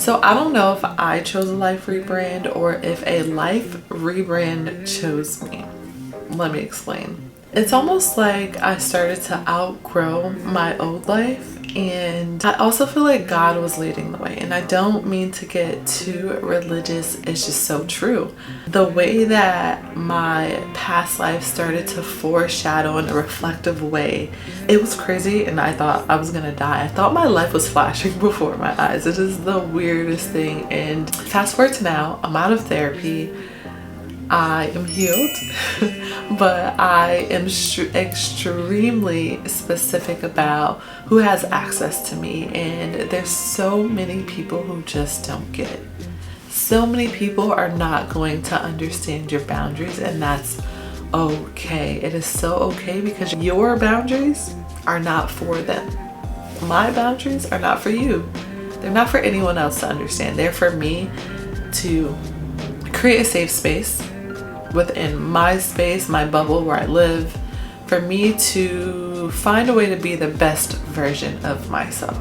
So I don't know if I chose a life rebrand or if a life rebrand chose me. Let me explain. It's almost like I started to outgrow my old life, and I also feel like God was leading the way. And I don't mean to get too religious, it's just so true. The way that my past life started to foreshadow in a reflective way, it was crazy, and I thought I was gonna die. I thought my life was flashing before my eyes. It is the weirdest thing. And fast forward to now, I'm out of therapy. I am healed, but I am extremely specific about who has access to me. And there's so many people who just don't get it. So many people are not going to understand your boundaries, and that's okay. It is so okay, because your boundaries are not for them. My boundaries are not for you. They're not for anyone else to understand. They're for me to create a safe space within my space, my bubble where I live, for me to find a way to be the best version of myself.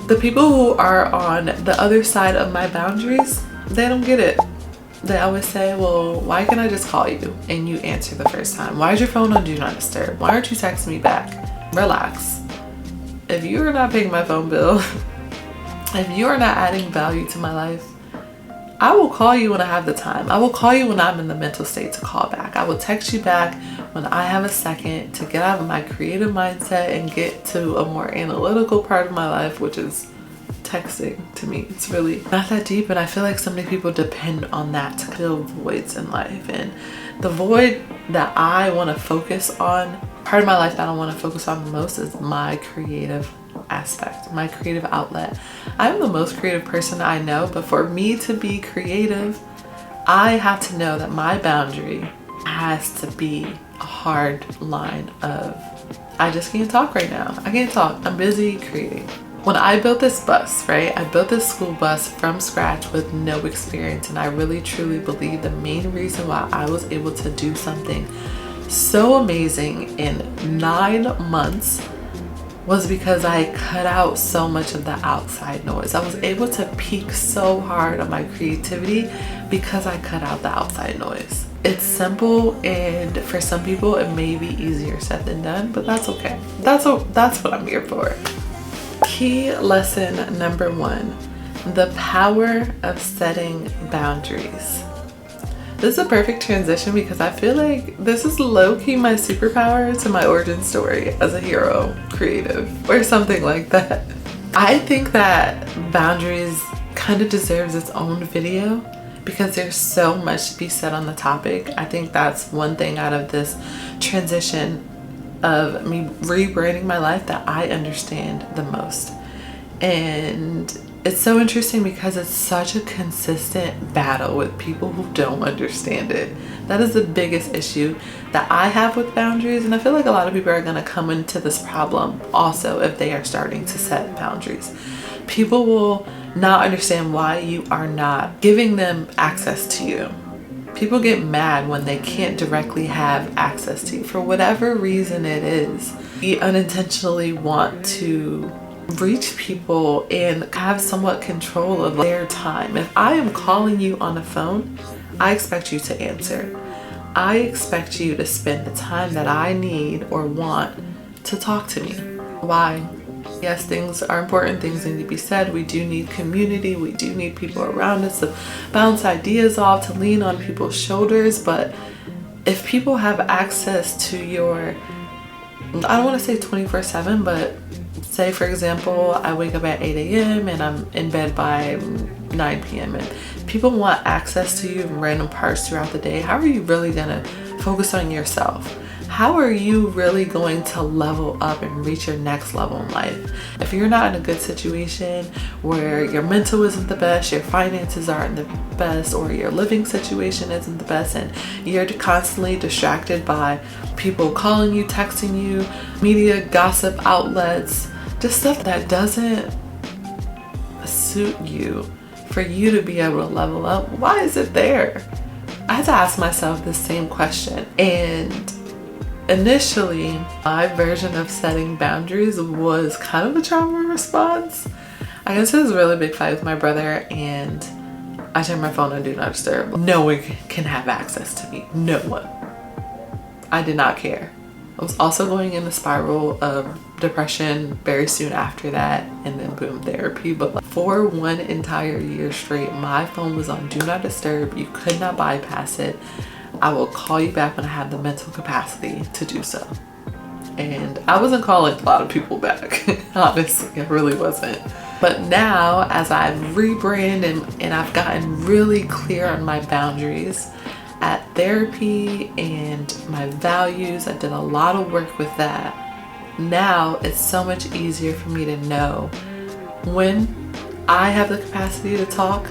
The people who are on the other side of my boundaries, they don't get it. They always say, well, why can't I just call you and you answer the first time? Why is your phone on Do Not Disturb? Why aren't you texting me back? Relax. If you are not paying my phone bill, if you are not adding value to my life, I will call you when I have the time. I will call you when I'm in the mental state to call back. I will text you back when I have a second to get out of my creative mindset and get to a more analytical part of my life, which is texting. To me, it's really not that deep, and I feel like so many people depend on that to fill voids in life. And the void that I want to focus on, part of my life that I want to focus on the most, is my creative aspect, my creative outlet. I'm the most creative person I know, but for me to be creative, I have to know that my boundary has to be a hard line of, I just can't talk right now. I can't talk. I'm busy creating. When I built this bus, right? I built this school bus from scratch with no experience, and I really truly believe the main reason why I was able to do something so amazing in 9 months was because I cut out so much of the outside noise. I was able to peak so hard on my creativity because I cut out the outside noise. It's simple, and for some people it may be easier said than done, but that's okay. That's what I'm here for. Key lesson number 1, the power of setting boundaries. This is a perfect transition because I feel like this is low-key my superpower to my origin story as a hero, creative, or something like that. I think that boundaries kind of deserves its own video because there's so much to be said on the topic. I think that's one thing out of this transition of me rebranding my life that I understand the most. And it's so interesting because it's such a consistent battle with people who don't understand it. That is the biggest issue that I have with boundaries, and I feel like a lot of people are going to come into this problem also if they are starting to set boundaries. People will not understand why you are not giving them access to you. People get mad when they can't directly have access to you for whatever reason it is. We unintentionally want to reach people and have somewhat control of their time. If I am calling you on the phone, I expect you to answer. I expect you to spend the time that I need or want to talk to me. Why? Yes, things are important, things need to be said. We do need community, we do need people around us to bounce ideas off, to lean on people's shoulders. But if people have access to your, I don't want to say 24/7, but say for example, I wake up at 8 a.m. and I'm in bed by 9 p.m. and people want access to you in random parts throughout the day, how are you really gonna focus on yourself? How are you really going to level up and reach your next level in life? If you're not in a good situation where your mental isn't the best, your finances aren't the best, or your living situation isn't the best, and you're constantly distracted by people calling you, texting you, media, gossip outlets, just stuff that doesn't suit you, for you to be able to level up, why is it there? I had to ask myself the same question. And initially, my version of setting boundaries was kind of a trauma response. I got into this really big fight with my brother and I turned my phone on Do Not Disturb. No one can have access to me. No one. I did not care. I was also going in the spiral of depression very soon after that, and then boom, therapy. But for 1 entire year straight, my phone was on Do Not Disturb. You could not bypass it. I will call you back when I have the mental capacity to do so. And I wasn't calling a lot of people back. Honestly, I really wasn't. But now, as I've rebranded and I've gotten really clear on my boundaries at therapy and my values, I did a lot of work with that. Now it's so much easier for me to know when I have the capacity to talk.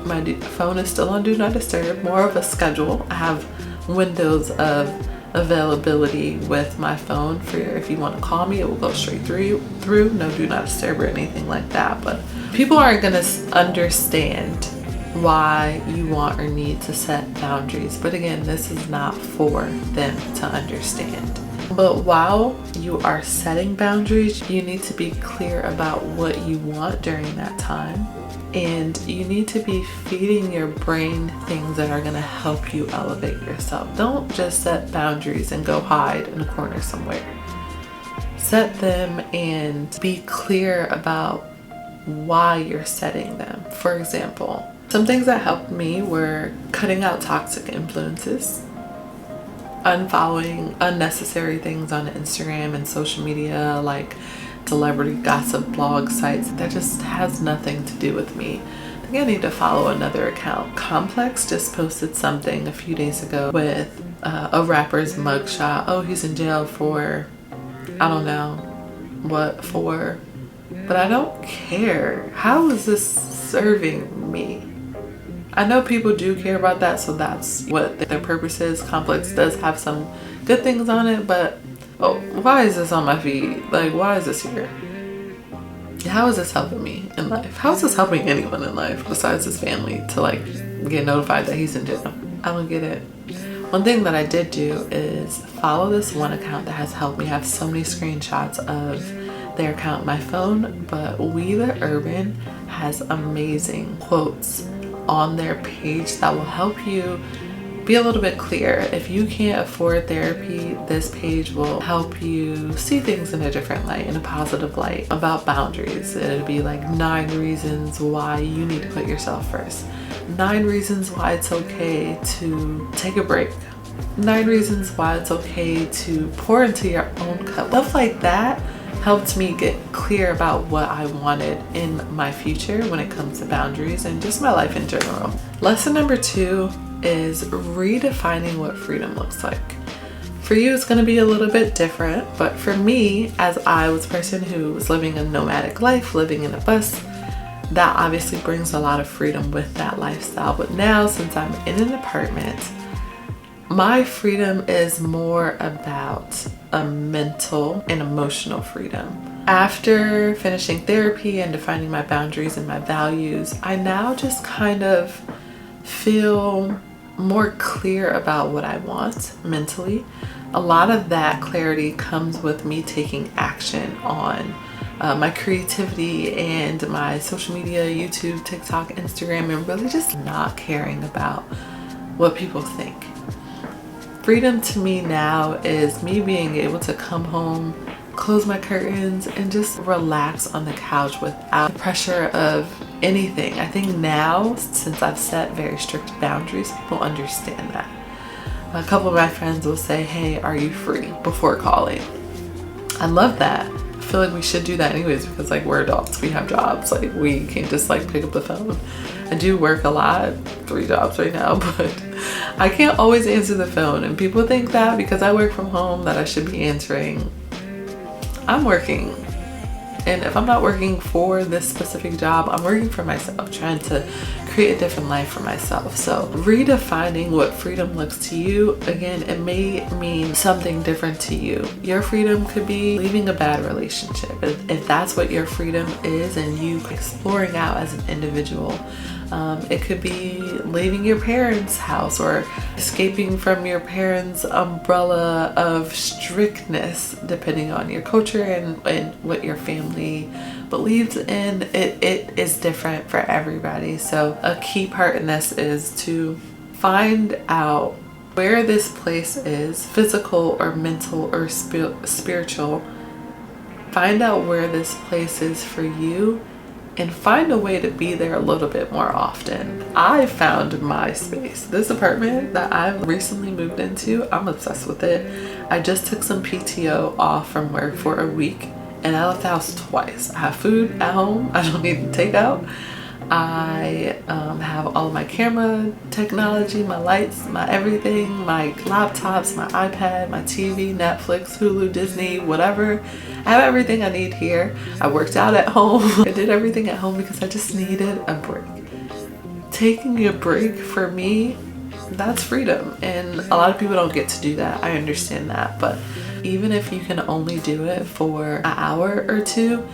My phone is still on Do Not Disturb, more of a schedule. I have windows of availability with my phone for if you want to call me, it will go straight through. No Do Not Disturb or anything like that. But people aren't going to understand why you want or need to set boundaries. But again, this is not for them to understand. But while you are setting boundaries, you need to be clear about what you want during that time. And you need to be feeding your brain things that are going to help you elevate yourself. Don't just set boundaries and go hide in a corner somewhere. Set them and be clear about why you're setting them. For example, some things that helped me were cutting out toxic influences, unfollowing unnecessary things on Instagram and social media like celebrity gossip blog sites that just has nothing to do with me. I think I need to follow another account. Complex just posted something a few days ago with a rapper's mugshot. Oh, he's in jail for, I don't know what for, but I don't care. How is this serving me? I know people do care about that, so that's what their purpose is. Complex does have some good things on it, but oh, why is this on my feed? Like, why is this here? How is this helping me in life? How is this helping anyone in life besides his family to like get notified that he's in jail? I don't get it. One thing that I did do is follow this one account that has helped me. I have so many screenshots of their account on my phone, but We the Urban has amazing quotes on their page that will help you be a little bit clear. If you can't afford therapy, this page will help you see things in a different light, in a positive light, about boundaries. It'll be like 9 reasons why you need to put yourself first. 9 reasons why it's okay to take a break. 9 reasons why it's okay to pour into your own cup. Stuff like that helped me get clear about what I wanted in my future when it comes to boundaries and just my life in general. Lesson number 2 is redefining what freedom looks like. For you, it's going to be a little bit different, but for me, as I was a person who was living a nomadic life, living in a bus, that obviously brings a lot of freedom with that lifestyle. But now, since I'm in an apartment, my freedom is more about a mental and emotional freedom. After finishing therapy and defining my boundaries and my values, I now just kind of feel more clear about what I want mentally. A lot of that clarity comes with me taking action on my creativity and my social media, YouTube, TikTok, Instagram, and really just not caring about what people think. Freedom to me now is me being able to come home, close my curtains, and just relax on the couch without the pressure of anything. I think now, since I've set very strict boundaries, people understand that. A couple of my friends will say, hey, are you free, before calling. I love that. I feel like we should do that anyways, because like we're adults, we have jobs, like we can't just like pick up the phone. I do work a lot, 3 jobs right now, but I can't always answer the phone, and people think that because I work from home that I should be answering. I'm working, and if I'm not working for this specific job, I'm working for myself, trying to create a different life for myself. So redefining what freedom looks to you, again, it may mean something different to you. Your freedom could be leaving a bad relationship. If that's what your freedom is and you exploring out as an individual. It could be leaving your parents' house or escaping from your parents' umbrella of strictness, depending on your culture and what your family believes in, it is different for everybody. So a key part in this is to find out where this place is, physical or mental or spiritual. Find out where this place is for you and find a way to be there a little bit more often. I found my space. This apartment that I've recently moved into, I'm obsessed with it. I just took some PTO off from work for a week and I left the house twice. I have food at home. I don't need to take out. I have all of my camera technology, my lights, my everything, my laptops, my iPad, my TV, Netflix, Hulu, Disney, whatever. I have everything I need here. I worked out at home. I did everything at home because I just needed a break. Taking a break for me, that's freedom. And a lot of people don't get to do that. I understand that. But even if you can only do it for an hour or two,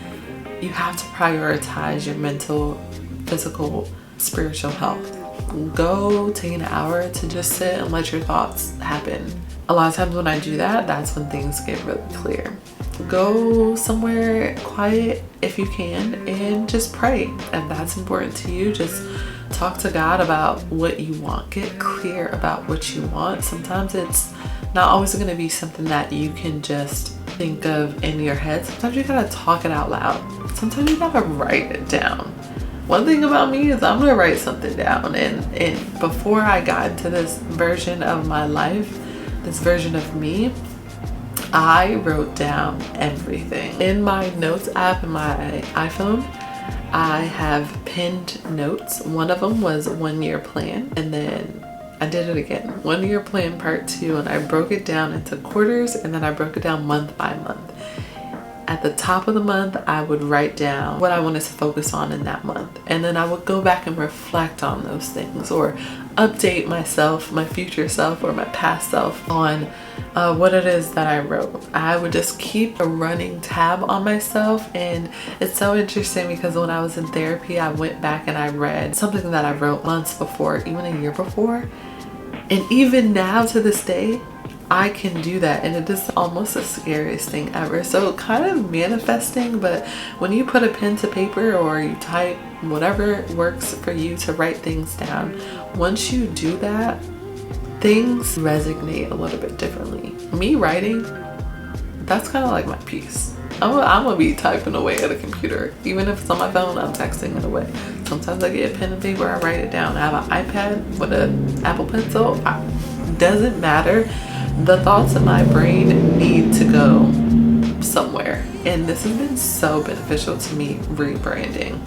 you have to prioritize your mental, physical, spiritual health. Go take an hour to just sit and let your thoughts happen. A lot of times when I do that, that's when things get really clear. Go somewhere quiet if you can and just pray. If that's important to you, just talk to God about what you want. Get clear about what you want. Sometimes it's not always going to be something that you can just think of in your head. Sometimes you gotta talk it out loud. Sometimes you gotta write it down. One thing about me is I'm gonna write something down, and before I got into this version of my life, this version of me, I wrote down everything. In my notes app in my iPhone, I have pinned notes. One of them was 1 year plan, and then I did it again. 1 year plan part 2, and I broke it down into quarters, and then I broke it down month by month. At the top of the month, I would write down what I wanted to focus on in that month. And then I would go back and reflect on those things or update myself, my future self or my past self on what it is that I wrote. I would just keep a running tab on myself. And it's so interesting because when I was in therapy, I went back and I read something that I wrote months before, even a year before. And even now to this day, I can do that, and it is almost the scariest thing ever. So kind of manifesting, but when you put a pen to paper or you type, whatever works for you to write things down, once you do that, things resonate a little bit differently. Me writing, that's kind of like my piece. I'm gonna be typing away at a computer. Even if it's on my phone, I'm texting it away. Sometimes I get a pen and paper, I write it down. I have an iPad with an Apple Pencil. Doesn't matter. The thoughts in my brain need to go somewhere. And this has been so beneficial to me rebranding.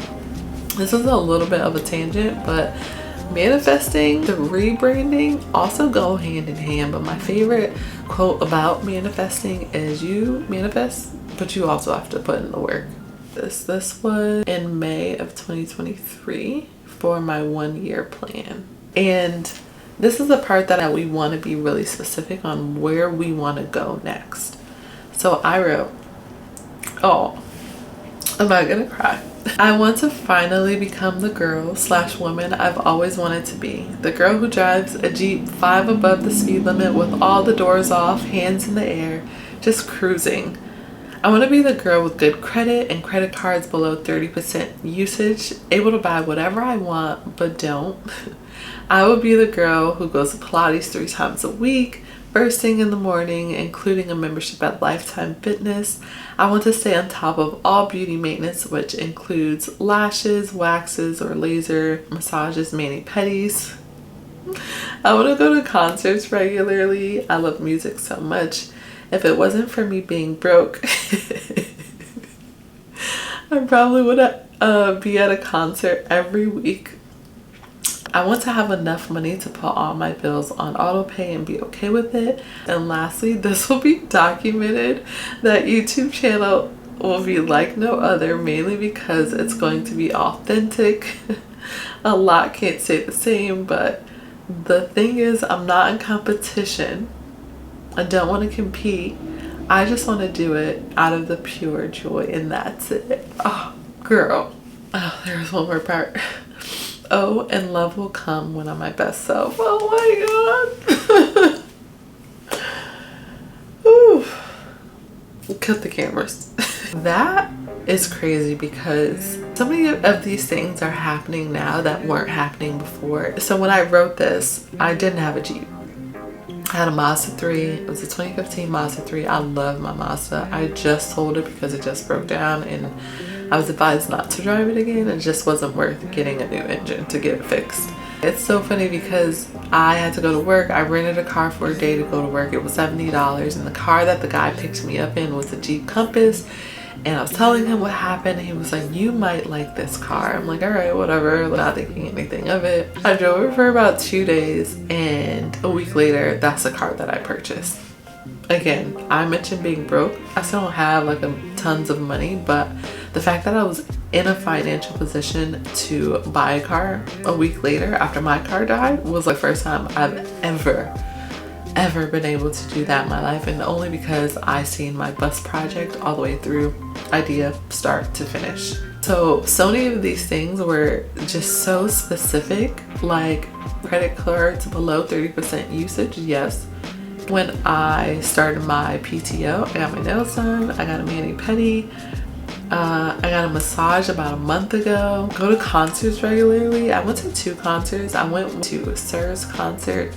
This is a little bit of a tangent, but manifesting, the rebranding also go hand in hand. But my favorite quote about manifesting is you manifest, but you also have to put in the work. This was in May of 2023 for my 1 year plan. And this is the part that we want to be really specific on where we want to go next. So I wrote, oh, I'm not gonna cry. I want to finally become the girl/woman I've always wanted to be. The girl who drives a Jeep 5 above the speed limit with all the doors off, hands in the air, just cruising. I want to be the girl with good credit and credit cards below 30% usage, able to buy whatever I want, but don't. I would be the girl who goes to Pilates 3 times a week, first thing in the morning, including a membership at Lifetime Fitness. I want to stay on top of all beauty maintenance, which includes lashes, waxes, or laser massages, mani-pedis. I want to go to concerts regularly. I love music so much. If it wasn't for me being broke, I probably would be at a concert every week. I want to have enough money to put all my bills on auto pay and be okay with it. And lastly, this will be documented. That YouTube channel will be like no other, mainly because it's going to be authentic. A lot can't say the same, but the thing is, I'm not in competition. I don't want to compete. I just want to do it out of the pure joy, and that's it. Oh, girl. Oh, there's one more part. Oh, and love will come when I'm my best self. Oh my god. Ooh. Cut the cameras. That is crazy because so many of these things are happening now that weren't happening before. So when I wrote this, I didn't have a Jeep. I had a Mazda 3. It was a 2015 Mazda 3. I love my Mazda. I just sold it because it just broke down and I was advised not to drive it again. It just wasn't worth getting a new engine to get it fixed. It's so funny because I had to go to work. I rented a car for a day to go to work. It was $70 and the car that the guy picked me up in was a Jeep Compass. And I was telling him what happened and he was like, you might like this car. I'm like, all right, whatever, not thinking anything of it. I drove it for about 2 days and a week later, that's the car that I purchased. Again, I mentioned being broke. I still don't have like tons of money, but the fact that I was in a financial position to buy a car a week later after my car died was the first time I've ever been able to do that in my life, and only because I seen my bus project all the way through, idea start to finish. So many of these things were just so specific, like credit cards below 30% usage, yes. When I started my PTO, I got my nails done, I got a mani-pedi, I got a massage about a month ago. Go to concerts regularly. I went to 2 concerts. I went to a Sir's concert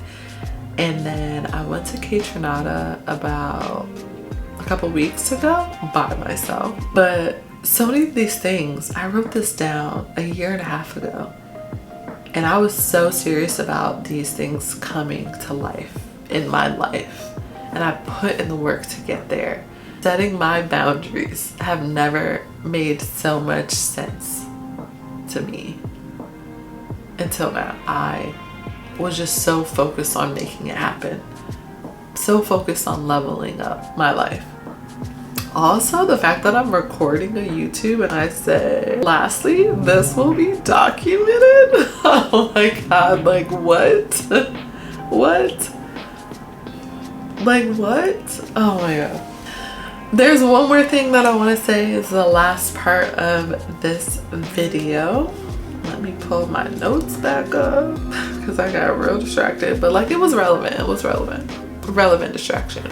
and then I went to Kaytranada about a couple weeks ago by myself. But so many of these things, I wrote this down a year and a half ago. And I was so serious about these things coming to life in my life. And I put in the work to get there. Setting my boundaries have never made so much sense to me until now. I was just so focused on making it happen. So focused on leveling up my life. Also, the fact that I'm recording a YouTube and I say, lastly, this will be documented. Oh my God, like what? What? Like what? Oh my God. There's one more thing that I want to say is the last part of this video. Let me pull my notes back up because I got real distracted, but like it was relevant. It was relevant. Relevant distraction.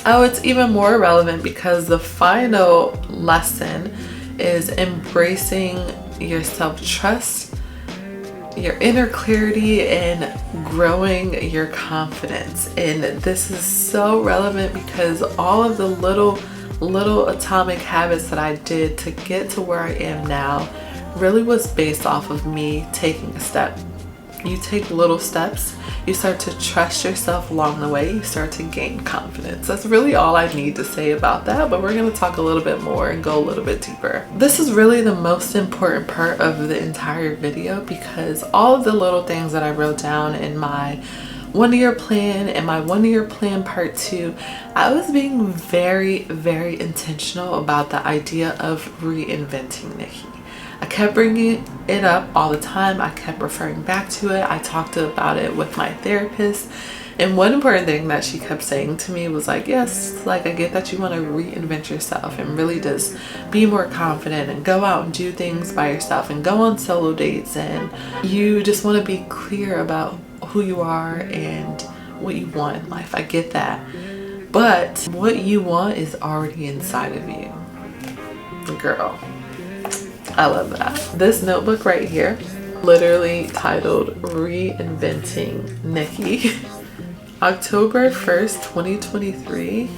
Oh, it's even more relevant because the final lesson is embracing your self-trust, your inner clarity, and growing your confidence. And this is so relevant because all of the little atomic habits that I did to get to where I am now really was based off of me taking a step. You take little steps, you start to trust yourself along the way, you start to gain confidence. That's really all I need to say about that, but we're going to talk a little bit more and go a little bit deeper. This is really the most important part of the entire video because all of the little things that I wrote down in my 1-year plan and my 1-year plan part 2, I was being very, very intentional about the idea of reinventing Nikki. I kept bringing it up all the time. I kept referring back to it. I talked about it with my therapist. And one important thing that she kept saying to me was like, yes, like I get that you want to reinvent yourself and really just be more confident and go out and do things by yourself and go on solo dates. And you just want to be clear about who you are and what you want in life. I get that. But what you want is already inside of you. Girl. I love that. This notebook right here, literally titled Reinventing Nikki. October 1st, 2023.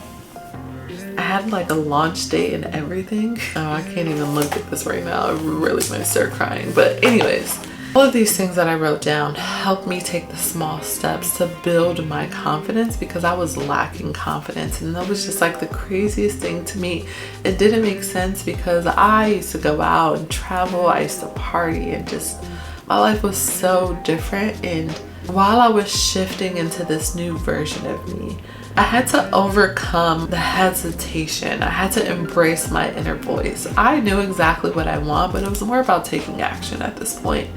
I had like a launch date and everything. Oh, I can't even look at this right now. I really might start crying. But anyways, all of these things that I wrote down helped me take the small steps to build my confidence because I was lacking confidence, and that was just like the craziest thing to me. It didn't make sense because I used to go out and travel, I used to party, and just my life was so different. And while I was shifting into this new version of me, I had to overcome the hesitation. I had to embrace my inner voice. I knew exactly what I want, but it was more about taking action at this point.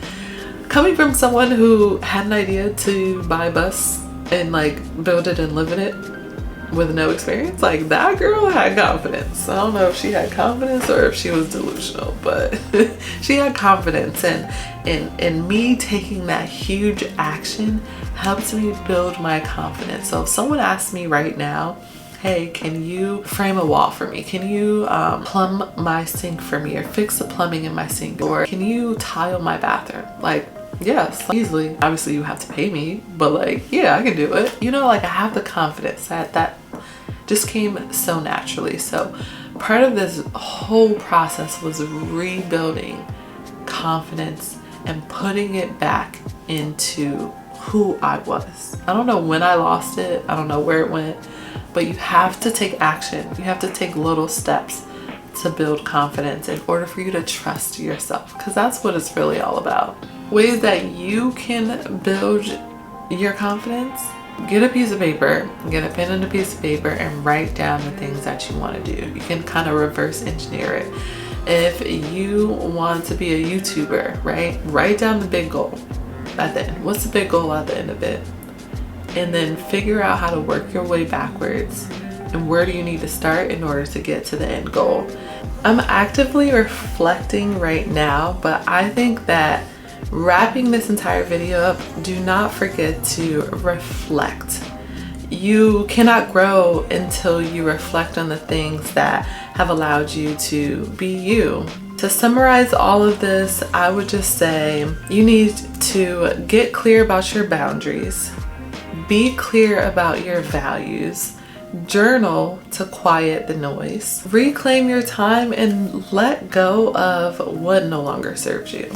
Coming from someone who had an idea to buy a bus and like build it and live in it with no experience, like that girl had confidence. I don't know if she had confidence or if she was delusional, but she had confidence, and me taking that huge action helped me build my confidence. So if someone asked me right now, hey, can you frame a wall for me? Can you plumb my sink for me, or fix the plumbing in my sink? Or can you tile my bathroom? Like, yes, easily. Obviously you have to pay me, but like, yeah, I can do it. You know, like I have the confidence that just came so naturally. So part of this whole process was rebuilding confidence and putting it back into who I was. I don't know when I lost it. I don't know where it went, but you have to take action. You have to take little steps to build confidence in order for you to trust yourself, because that's what it's really all about. Ways that you can build your confidence: get a piece of paper, get a pen and a piece of paper, and write down the things that you want to do. You can kind of reverse engineer it. If you want to be a YouTuber, right? Write down the big goal at the end. What's the big goal at the end of it? And then figure out how to work your way backwards. And where do you need to start in order to get to the end goal? I'm actively reflecting right now, but I think that wrapping this entire video up, do not forget to reflect. You cannot grow until you reflect on the things that have allowed you to be you. To summarize all of this, I would just say you need to get clear about your boundaries, be clear about your values, journal to quiet the noise, reclaim your time, and let go of what no longer serves you.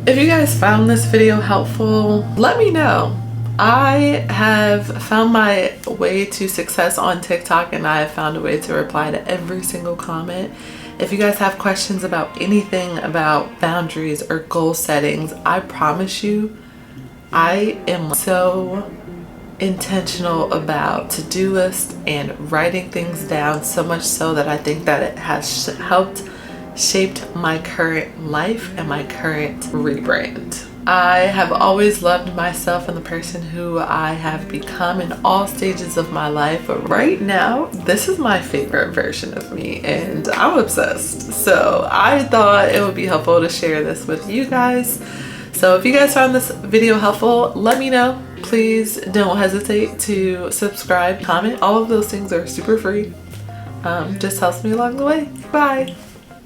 If you guys found this video helpful, let me know. I have found my way to success on TikTok, and I have found a way to reply to every single comment. If you guys have questions about anything about boundaries or goal settings, I promise you, I am so intentional about to-do lists and writing things down, so much so that I think that it has helped shaped my current life and my current rebrand. I have always loved myself and the person who I have become in all stages of my life, but right now this is my favorite version of me and I'm obsessed. So I thought it would be helpful to share this with you guys. So if you guys found this video helpful, let me know. Please don't hesitate to subscribe, comment. All of those things are super free. Just helps me along the way. Bye.